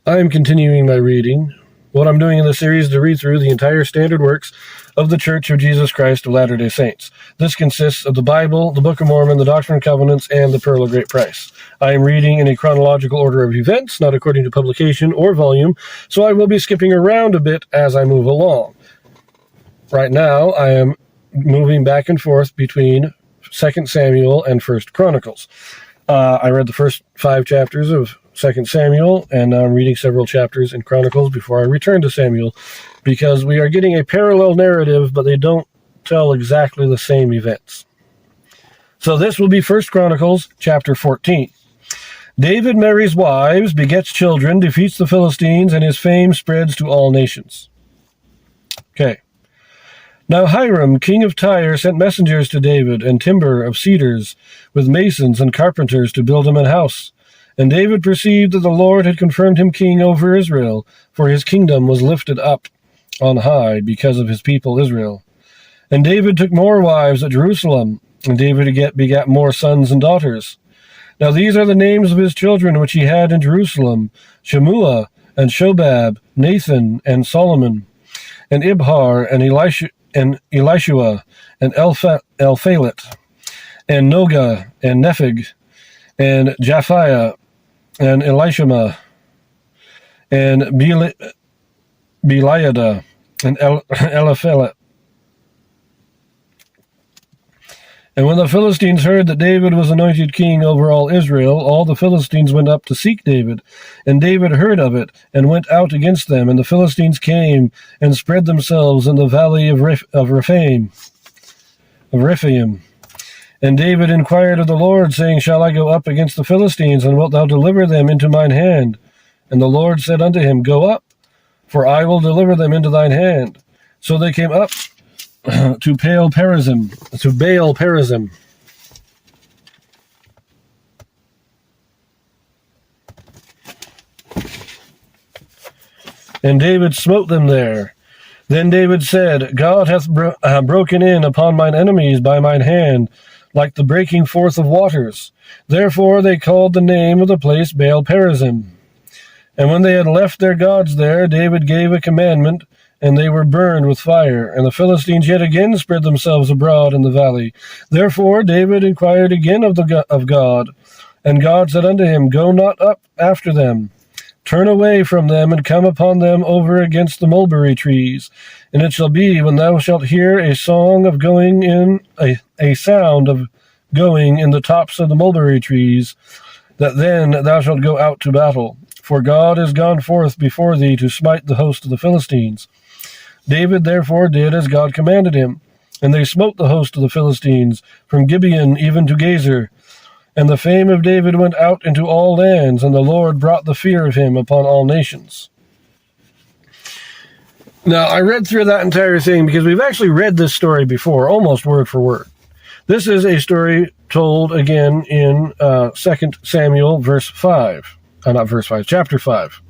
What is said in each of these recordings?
I am continuing my reading. What I'm doing in this series is to read through the entire standard works of the Church of Jesus Christ of Latter-day Saints. This consists of the Bible, the Book of Mormon, the Doctrine and Covenants, and the Pearl of Great Price. I am reading in a chronological order of events, not according to publication or volume, so I will be skipping around a bit as I move along. Right now, I am moving back and forth between 2 Samuel and 1 Chronicles. I read the first 5 chapters of 2 Samuel, and now I'm reading several chapters in Chronicles before I return to Samuel, because we are getting a parallel narrative, but they don't tell exactly the same events. So this will be 1 Chronicles chapter 14. David marries wives, begets children, defeats the Philistines, and his fame spreads to all nations. Okay. Now Hiram, king of Tyre, sent messengers to David, and timber of cedars, with masons and carpenters to build him a house. And David perceived that the Lord had confirmed him king over Israel, for his kingdom was lifted up on high because of his people Israel. And David took more wives at Jerusalem, and David begat more sons and daughters. Now these are the names of his children which he had in Jerusalem: Shemua, and Shobab, Nathan, and Solomon, and Ibhar, and Elishua, and Elphalet, and Noga, and Nepheg, and Japhiah, and Elishama, and Beliada, and Eliphelet. And when the Philistines heard that David was anointed king over all Israel, all the Philistines went up to seek David. And David heard of it, and went out against them. And the Philistines came and spread themselves in the valley of Rephaim. And David inquired of the Lord, saying, Shall I go up against the Philistines, and wilt thou deliver them into mine hand? And the Lord said unto him, Go up, for I will deliver them into thine hand. So they came up to Baal Perazim. And David smote them there. Then David said, God hath broken in upon mine enemies by mine hand, like the breaking forth of waters. Therefore they called the name of the place Baal Perazim. And when they had left their gods there, David gave a commandment, and they were burned with fire. And the Philistines yet again spread themselves abroad in the valley. Therefore David inquired again of God, and God said unto him, Go not up after them. Turn away from them, and come upon them over against the mulberry trees. And it shall be, when thou shalt hear a song of going in, a sound of going in the tops of the mulberry trees, that then thou shalt go out to battle. For God is gone forth before thee to smite the host of the Philistines. David therefore did as God commanded him, and they smote the host of the Philistines, from Gibeon even to Gezer. And the fame of David went out into all lands, and the Lord brought the fear of him upon all nations. Now, I read through that entire thing because we've actually read this story before, almost word for word. This is a story told again in 2 Samuel chapter 5.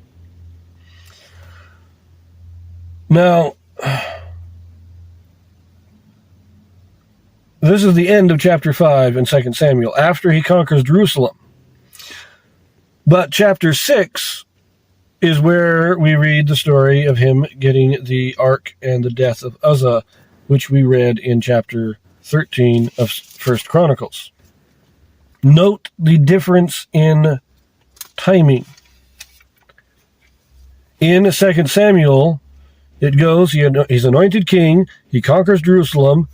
Now, this is the end of chapter 5 in 2 Samuel, after he conquers Jerusalem. But chapter 6 is where we read the story of him getting the ark and the death of Uzzah, which we read in chapter 13 of 1 Chronicles. Note the difference in timing. In 2 Samuel, it goes, he's anointed king, he conquers Jerusalem,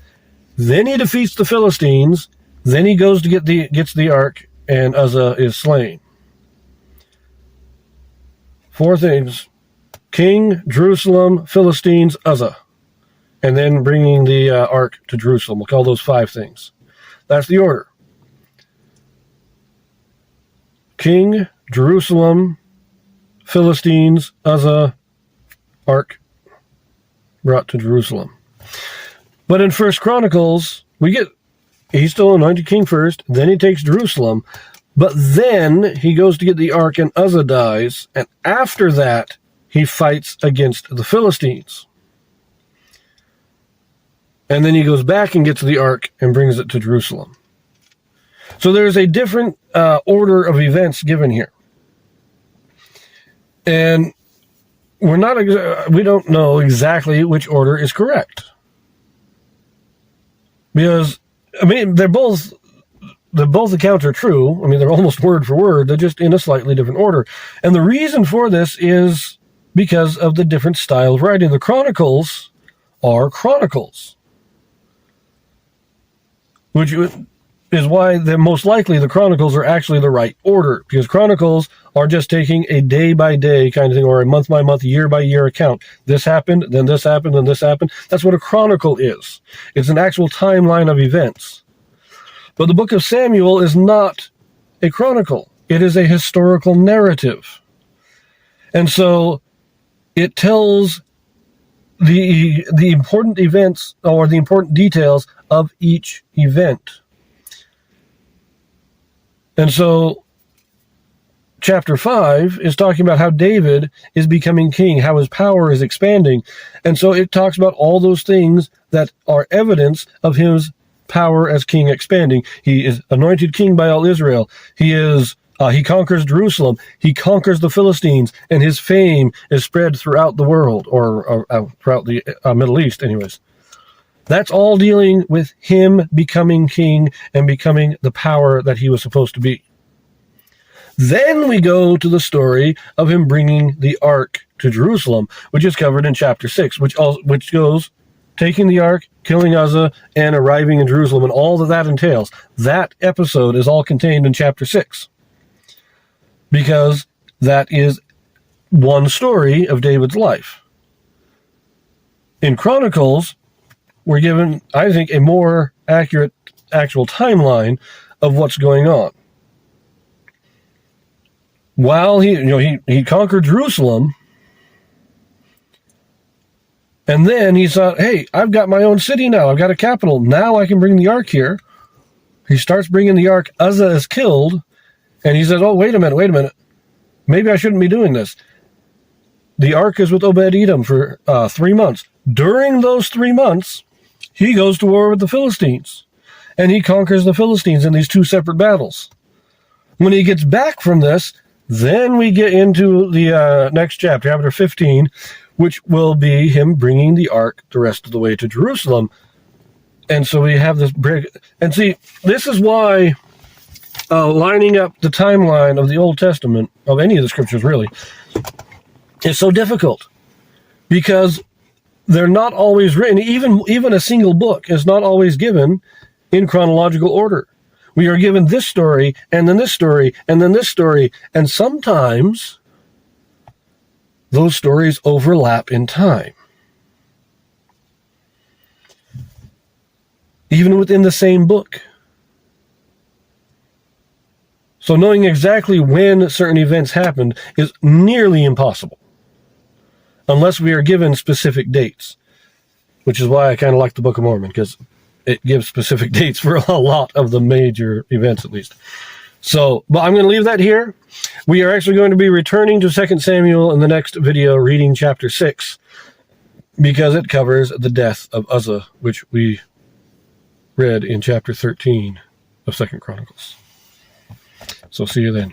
then he defeats the Philistines, then he goes to gets the ark, and Uzzah is slain. 4 things: king, Jerusalem, Philistines, Uzzah. And then bringing the ark to Jerusalem. We'll call those 5 things. That's the order. King, Jerusalem, Philistines, Uzzah, ark brought to Jerusalem. But in 1 Chronicles, he's still anointed king first, then he takes Jerusalem, but then he goes to get the ark and Uzzah dies, and after that, he fights against the Philistines. And then he goes back and gets the ark and brings it to Jerusalem. So there's a different order of events given here. And we don't know exactly which order is correct. Because, I mean, both accounts are true. I mean, they're almost word for word. They're just in a slightly different order. And the reason for this is because of the different style of writing. The Chronicles are Chronicles, which is why most likely the Chronicles are actually the right order, because Chronicles are just taking a day-by-day kind of thing, or a month-by-month, year-by-year account. This happened, then this happened, then this happened. That's what a chronicle is. It's an actual timeline of events. But the book of Samuel is not a chronicle. It is a historical narrative. And so it tells the important events or the important details of each event. And so chapter 5 is talking about how David is becoming king, how his power is expanding. And so it talks about all those things that are evidence of his power as king expanding. He is anointed king by all Israel. He conquers Jerusalem. He conquers the Philistines, and his fame is spread throughout the world, or throughout the Middle East, anyways. That's all dealing with him becoming king and becoming the power that he was supposed to be. Then we go to the story of him bringing the ark to Jerusalem, which is covered in chapter 6, which goes taking the ark, killing Uzzah, and arriving in Jerusalem, and all that entails. That episode is all contained in chapter 6, because that is one story of David's life. In Chronicles, we're given, I think, a more accurate actual timeline of what's going on. While he conquered Jerusalem, and then he thought, hey, I've got my own city now. I've got a capital. Now I can bring the ark here. He starts bringing the ark. Uzzah is killed. And he says, oh, wait a minute. Maybe I shouldn't be doing this. The ark is with Obed-Edom for 3 months. During those 3 months, he goes to war with the Philistines. And he conquers the Philistines in these 2 separate battles. When he gets back from this, then we get into the next chapter, chapter 15, which will be him bringing the ark the rest of the way to Jerusalem. And so we have this break. And see, this is why lining up the timeline of the Old Testament, of any of the scriptures really, is so difficult. Because they're not always written, even a single book is not always given in chronological order. We are given this story, and then this story, and then this story, and sometimes those stories overlap in time. Even within the same book. So knowing exactly when certain events happened is nearly impossible, unless we are given specific dates, which is why I kind of like the Book of Mormon, because it gives specific dates for a lot of the major events, at least. So, but I'm going to leave that here. We are actually going to be returning to 2 Samuel in the next video, reading chapter 6, because it covers the death of Uzzah, which we read in chapter 13 of 2 Chronicles. So see you then.